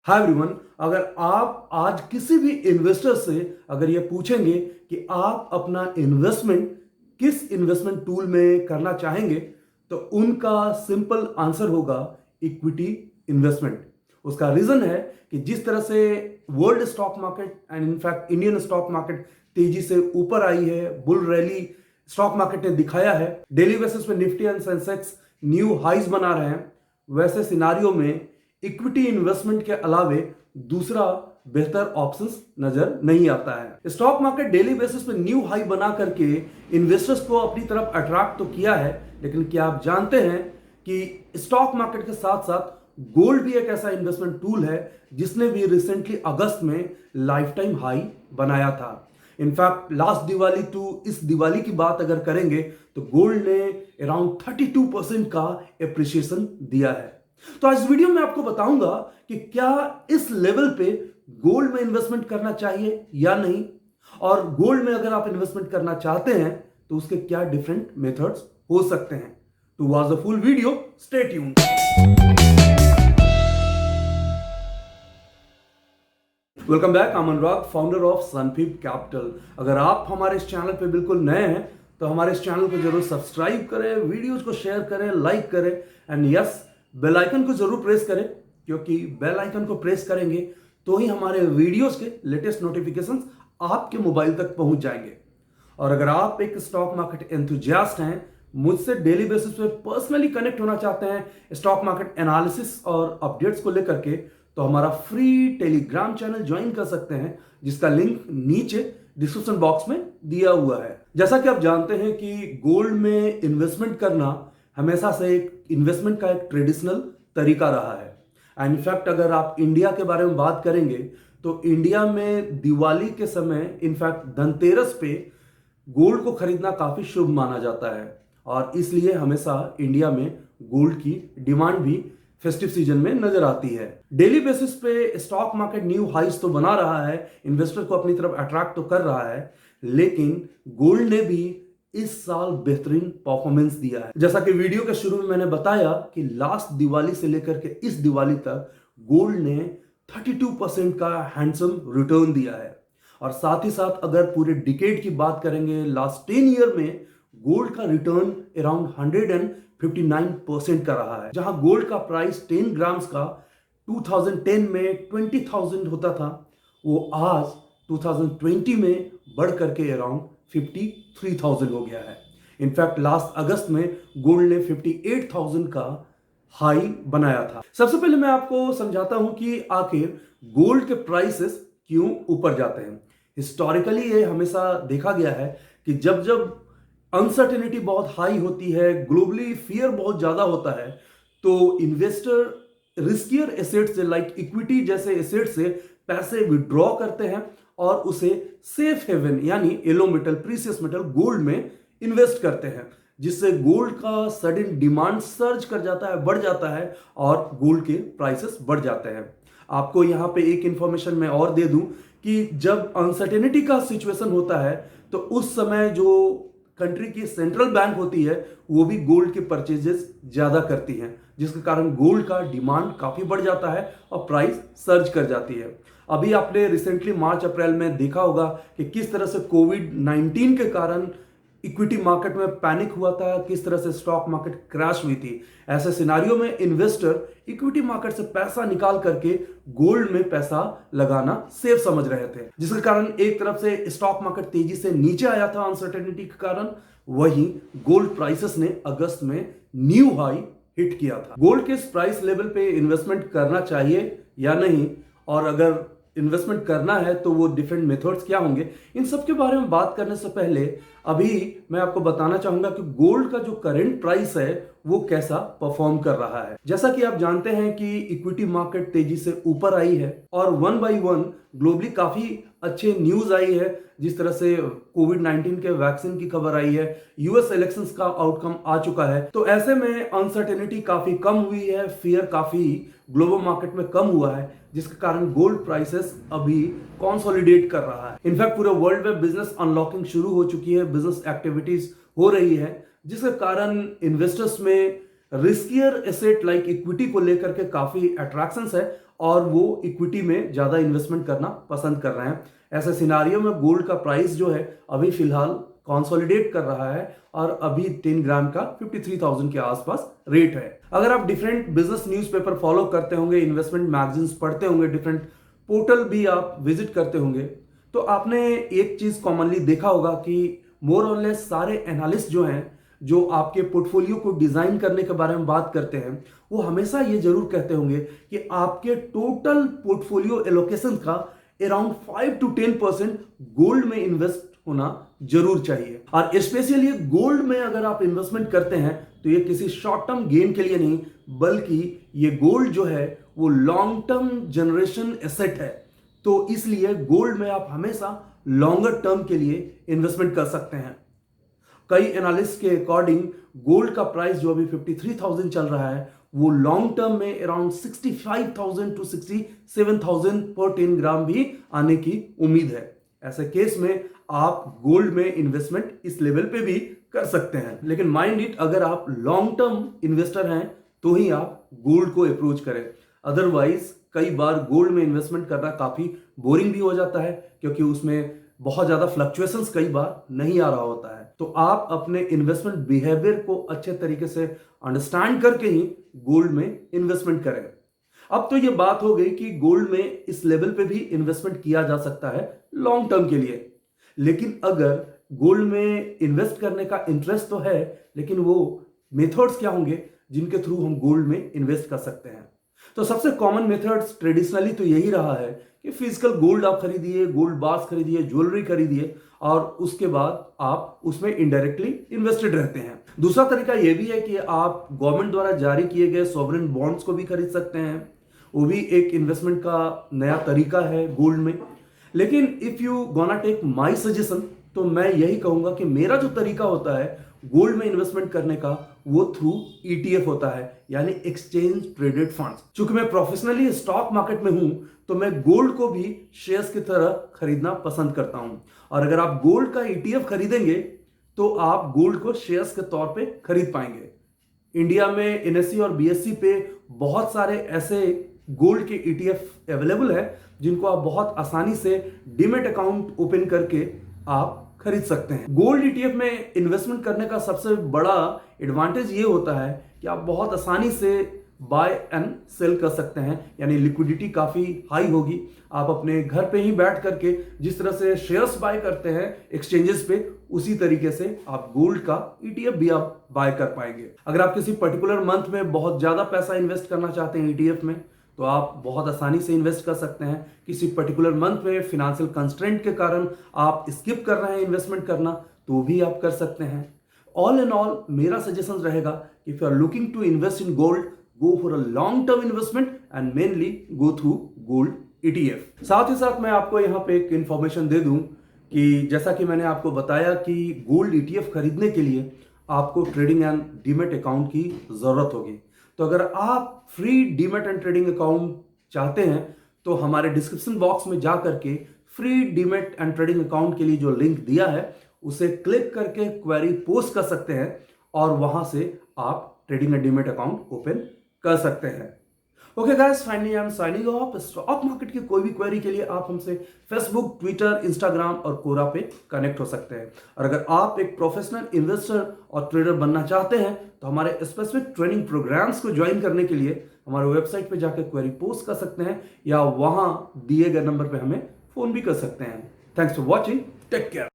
Hi everyone, अगर आप आज किसी भी इन्वेस्टर से अगर ये पूछेंगे कि आप अपना इन्वेस्टमेंट किस इन्वेस्टमेंट टूल में करना चाहेंगे, तो उनका सिंपल आंसर होगा इक्विटी इन्वेस्टमेंट। उसका रीजन है कि जिस तरह से world stock market and in fact Indian stock market तेजी से ऊपर आई है, बुल रैली स्टॉक मार्केट ने दिखाया है, डेली बेसिस पे Nifty and Sensex new highs बना रहे हैं, वैसे सिनारियो में इक्विटी इन्वेस्टमेंट के अलावे दूसरा बेहतर ऑप्शंस नजर नहीं आता है। स्टॉक मार्केट डेली बेसिस पे न्यू हाई बना करके इन्वेस्टर्स को अपनी तरफ अट्रैक्ट तो किया है, लेकिन क्या आप जानते हैं कि स्टॉक मार्केट के साथ साथ गोल्ड भी एक ऐसा इन्वेस्टमेंट टूल है जिसने भी रिसेंटली अगस्त में लाइफ टाइम हाई बनाया था। इनफैक्ट लास्ट दिवाली टू इस दिवाली की बात अगर करेंगे तो गोल्ड ने अराउंड 32% का एप्रिसिएशन दिया है। तो आज वीडियो में आपको बताऊंगा कि क्या इस लेवल पे गोल्ड में इन्वेस्टमेंट करना चाहिए या नहीं, और गोल्ड में अगर आप इन्वेस्टमेंट करना चाहते हैं तो उसके क्या डिफरेंट मेथड्स हो सकते हैं। To watch the full video, stay tuned. Welcome back, I'm Anurag, founder of सनफीप कैपिटल। अगर आप हमारे इस चैनल पे बिल्कुल नए हैं तो हमारे इस चैनल को जरूर सब्सक्राइब करें, वीडियोज को शेयर करें, लाइक करें एंड यस, बेल आइकन को जरूर प्रेस करें, क्योंकि बेल आइकन को प्रेस करेंगे तो ही हमारे वीडियोस के लेटेस्ट नोटिफिकेशंस आपके मोबाइल तक पहुंच जाएंगे। और अगर आप एक स्टॉक मार्केट एंथुजियास्ट हैं, मुझसे डेली बेसिस पे पर्सनली कनेक्ट होना चाहते हैं स्टॉक मार्केट एनालिसिस और अपडेट्स को लेकर के, तो हमारा फ्री टेलीग्राम चैनल ज्वाइन कर सकते हैं, जिसका लिंक नीचे डिस्क्रिप्शन बॉक्स में दिया हुआ है। जैसा कि आप जानते हैं कि गोल्ड में इन्वेस्टमेंट करना हमेशा से एक इन्वेस्टमेंट का एक ट्रेडिशनल तरीका रहा है। एंड इनफैक्ट अगर आप इंडिया के बारे में बात करेंगे तो इंडिया में दिवाली के समय इनफैक्ट धनतेरस पे गोल्ड को खरीदना काफी शुभ माना जाता है, और इसलिए हमेशा इंडिया में गोल्ड की डिमांड भी फेस्टिव सीजन में नजर आती है। डेली बेसिस पे स्टॉक मार्केट न्यू हाइस तो बना रहा है, इन्वेस्टर को अपनी तरफ अट्रैक्ट तो कर रहा है, लेकिन गोल्ड ने भी इस साल बेहतरीन परफॉर्मेंस दिया है। जैसा कि वीडियो के शुरू में मैंने बताया कि लास्ट दिवाली से लेकर के इस दिवाली तक गोल्ड ने 32% का हैंडसम रिटर्न दिया है। और साथ ही साथ अगर पूरे डिकेड की बात करेंगे, लास्ट 10 ईयर में गोल्ड का रिटर्न अराउंड 159% का रहा है। जहां गोल्ड का प्राइस 10 ग्राम्स का 2010 में 20,000 होता था, वो आज 2020 में बढ़ करके अराउंड 53,000 हो गया है। इनफैक्ट लास्ट अगस्त में गोल्ड ने 58,000 का हाई बनाया था। सबसे पहले मैं आपको समझाता हूं कि आखिर गोल्ड के प्राइसेस क्यों ऊपर जाते हैं। हिस्टोरिकली ये हमेशा देखा गया है कि जब जब अनसर्टेनिटी बहुत हाई होती है, ग्लोबली फियर बहुत ज्यादा होता है, तो इन्वेस्टर रिस्कियर एसेट से लाइक इक्विटी जैसे एसेट से पैसे विड्रॉ करते हैं और उसे सेफ हेवन यानी yellow metal, precious metal gold में इन्वेस्ट करते हैं, जिससे गोल्ड का सडन डिमांड सर्ज कर जाता है, बढ़ जाता है, और गोल्ड के प्राइसेस बढ़ जाते हैं। आपको यहां पे एक इंफॉर्मेशन मैं और दे दूं कि जब अनसर्टेनिटी का सिचुएशन होता है तो उस समय जो कंट्री की सेंट्रल बैंक होती है वो भी गोल्ड के परचेजेस ज्यादा करती हैं, जिसके कारण गोल्ड का डिमांड काफी बढ़ जाता है और प्राइस सर्ज कर जाती है। अभी आपने रिसेंटली मार्च अप्रैल में देखा होगा कि किस तरह से कोविड-19 के कारण इक्विटी मार्केट में पैनिक हुआ था, किस तरह से स्टॉक मार्केट क्रैश हुई थी। ऐसे सिनारियो में इन्वेस्टर इक्विटी मार्केट से पैसा निकाल करके गोल्ड में पैसा लगाना सेफ समझ रहे थे, जिसके कारण एक तरफ से स्टॉक मार्केट तेजी से नीचे आया था अनसर्टेनिटी के कारण, वहीं गोल्ड प्राइसेस ने अगस्त में न्यू हाई हिट किया था। गोल्ड के इस प्राइस लेवल पे इन्वेस्टमेंट करना चाहिए या नहीं, और अगर इन्वेस्टमेंट करना है तो वो डिफरेंट मेथड्स क्या होंगे, इन सब के बारे में बात करने से पहले अभी मैं आपको बताना चाहूंगा कि गोल्ड का जो करंट प्राइस है वो कैसा परफॉर्म कर रहा है। जैसा कि आप जानते हैं कि इक्विटी मार्केट तेजी से ऊपर आई है और वन बाय वन ग्लोबली काफी अच्छे न्यूज आई है, जिस तरह से कोविड-19 के वैक्सीन की खबर आई है, यूएस इलेक्शंस का आउटकम आ चुका है, तो ऐसे में अनसर्टेनिटी काफी कम हुई है, फियर काफी ग्लोबल मार्केट में कम हुआ है, जिसके कारण गोल्ड प्राइसेस अभी कंसोलिडेट कर रहा है। इनफैक्ट पूरे वर्ल्ड में बिजनेस अनलॉकिंग शुरू हो चुकी है, बिजनेस एक्टिविटीज हो रही है, जिसके कारण इन्वेस्टर्स में रिस्कियर एसेट लाइक इक्विटी को लेकर के काफी अट्रैक्शंस है और वो इक्विटी में ज्यादा इन्वेस्टमेंट करना पसंद कर रहे हैं। ऐसे सिनारियो में गोल्ड का प्राइस जो है अभी फिलहाल कंसोलिडेट कर रहा है और अभी 10 ग्राम का 53,000 के आसपास रेट है। अगर आप डिफरेंट बिजनेस न्यूज़पेपर फॉलो करते होंगे, इन्वेस्टमेंट मैगजीन्स पढ़ते होंगे, डिफरेंट पोर्टल भी आप विजिट करते होंगे, तो आपने एक चीज कॉमनली देखा होगा कि मोर और लेस सारे एनालिस्ट जो हैं, जो आपके पोर्टफोलियो को डिजाइन करने के बारे में बात करते हैं, वो हमेशा ये जरूर कहते होंगे कि आपके टोटल पोर्टफोलियो एलोकेशन का अराउंड 5 to 10% गोल्ड में इन्वेस्ट होना जरूर चाहिए। और स्पेशली गोल्ड में अगर आप इन्वेस्टमेंट करते हैं तो ये किसी शॉर्ट टर्म गेन के लिए नहीं, बल्कि ये गोल्ड जो है वो लॉन्ग टर्म जनरेशन एसेट है। तो इसलिए गोल्ड में आप हमेशा लॉन्गर टर्म के लिए इन्वेस्टमेंट कर सकते हैं। कई एनालिस्ट के अकॉर्डिंग गोल्ड का प्राइस जो अभी 53,000 चल रहा है, वो लॉन्ग टर्म में अराउंड 65,000 to 67,000 पर 10 ग्राम भी आने की उम्मीद है। ऐसे केस में आप गोल्ड में इन्वेस्टमेंट इस लेवल पे भी कर सकते हैं, लेकिन माइंड इट, अगर आप लॉन्ग टर्म इन्वेस्टर हैं तो ही आप गोल्ड को अप्रोच करें। अदरवाइज कई बार गोल्ड में इन्वेस्टमेंट करना काफी बोरिंग भी हो जाता है, क्योंकि उसमें बहुत ज्यादा फ्लक्चुएशंस कई बार नहीं आ रहा होता है। तो आप अपने इन्वेस्टमेंट बिहेवियर को अच्छे तरीके से अंडरस्टैंड करके ही गोल्ड में इन्वेस्टमेंट करें। अब तो ये बात हो गई कि गोल्ड में इस लेवल पे भी इन्वेस्टमेंट किया जा सकता है लॉन्ग टर्म के लिए, लेकिन अगर गोल्ड में इन्वेस्ट करने का इंटरेस्ट तो है, लेकिन वो मेथड्स क्या होंगे जिनके थ्रू हम गोल्ड में इन्वेस्ट कर सकते हैं। तो सबसे कॉमन मेथड्स ट्रेडिशनली तो यही रहा है कि फिजिकल गोल्ड आप खरीदिए, गोल्ड बार्स खरीदिए, ज्वेलरी खरीदिए और उसके बाद आप उसमें इनडायरेक्टली इन्वेस्टेड रहते हैं। दूसरा तरीका यह भी है कि आप गवर्नमेंट द्वारा जारी किए गए सॉवरेन बॉन्ड्स को भी खरीद सकते हैं, वो भी एक इन्वेस्टमेंट का नया तरीका है गोल्ड में। लेकिन if you gonna take my suggestion, तो मैं यही कहूंगा कि मेरा जो तरीका होता है गोल्ड में इन्वेस्टमेंट करने का, वो थ्रू ETF होता है, यानी एक्सचेंज ट्रेडेड फंड्स। चूंकि मैं प्रोफेशनली स्टॉक मार्केट में हूं, तो मैं गोल्ड को भी शेयर्स की तरह खरीदना पसंद करता हूं। और अगर आप गोल्ड का ETF खरीदेंगे तो आप गोल्ड को शेयर्स के तौर पे खरीद पाएंगे। इंडिया में NSE और BSE पे बहुत सारे ऐसे गोल्ड के ETF अवेलेबल है जिनको आप बहुत आसानी से डीमैट अकाउंट ओपन करके आप खरीद सकते हैं। गोल्ड ETF में इन्वेस्टमेंट करने का सबसे बड़ा एडवांटेज ये होता है कि आप बहुत आसानी से बाय एंड सेल कर सकते हैं, यानी लिक्विडिटी काफी हाई होगी। आप अपने घर पे ही बैठ करके जिस तरह से शेयर्स बाय करते हैं एक्सचेंजेस पे, उसी तरीके से आप गोल्ड का ETF भी आप बाय कर पाएंगे। अगर आप किसी पर्टिकुलर मंथ में बहुत ज्यादा पैसा इन्वेस्ट करना चाहते हैं ETF में, तो आप बहुत आसानी से इन्वेस्ट कर सकते हैं। किसी पर्टिकुलर मंथ में फिनेंशियल कंस्ट्रेंट के कारण आप स्किप कर रहे हैं इन्वेस्टमेंट करना, तो भी आप कर सकते हैं। ऑल इन ऑल मेरा सजेशन रहेगा, if you are looking to invest in gold, go for a long term investment and mainly go through gold ETF। साथ ही साथ मैं आपको यहाँ पे एक इंफॉर्मेशन दे दूं कि जैसा कि मैंने आपको बताया कि गोल्ड ETF खरीदने के लिए आपको ट्रेडिंग एंड डीमैट अकाउंट की जरूरत होगी। तो अगर आप free demat and trading account चाहते हैं तो हमारे डिस्क्रिप्शन बॉक्स में जा करके free demat and trading account के लिए जो लिंक दिया है उसे क्लिक करके क्वेरी पोस्ट कर सकते हैं और वहां से आप trading and demat account open कर सकते हैं। Okay guys, finally I am signing off. Stock market की कोई भी क्वेरी के लिए आप हमसे फेसबुक, ट्विटर, इंस्टाग्राम और कोरा पे कनेक्ट हो सकते हैं। और अगर आप एक प्रोफेशनल इन्वेस्टर और ट्रेडर बनना चाहते हैं तो हमारे स्पेसिफिक ट्रेनिंग प्रोग्राम्स को ज्वाइन करने के लिए हमारे वेबसाइट पे जाकर क्वेरी पोस्ट कर सकते हैं या वहां दिए गए नंबर पे हमें फोन भी कर सकते हैं। Thanks for watching, take care.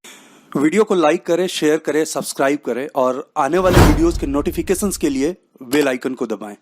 Video को लाइक करें, शेयर करें, सब्सक्राइब करें और आने वाले वीडियोस के नोटिफिकेशंस के लिए बेल आइकन को दबाएं।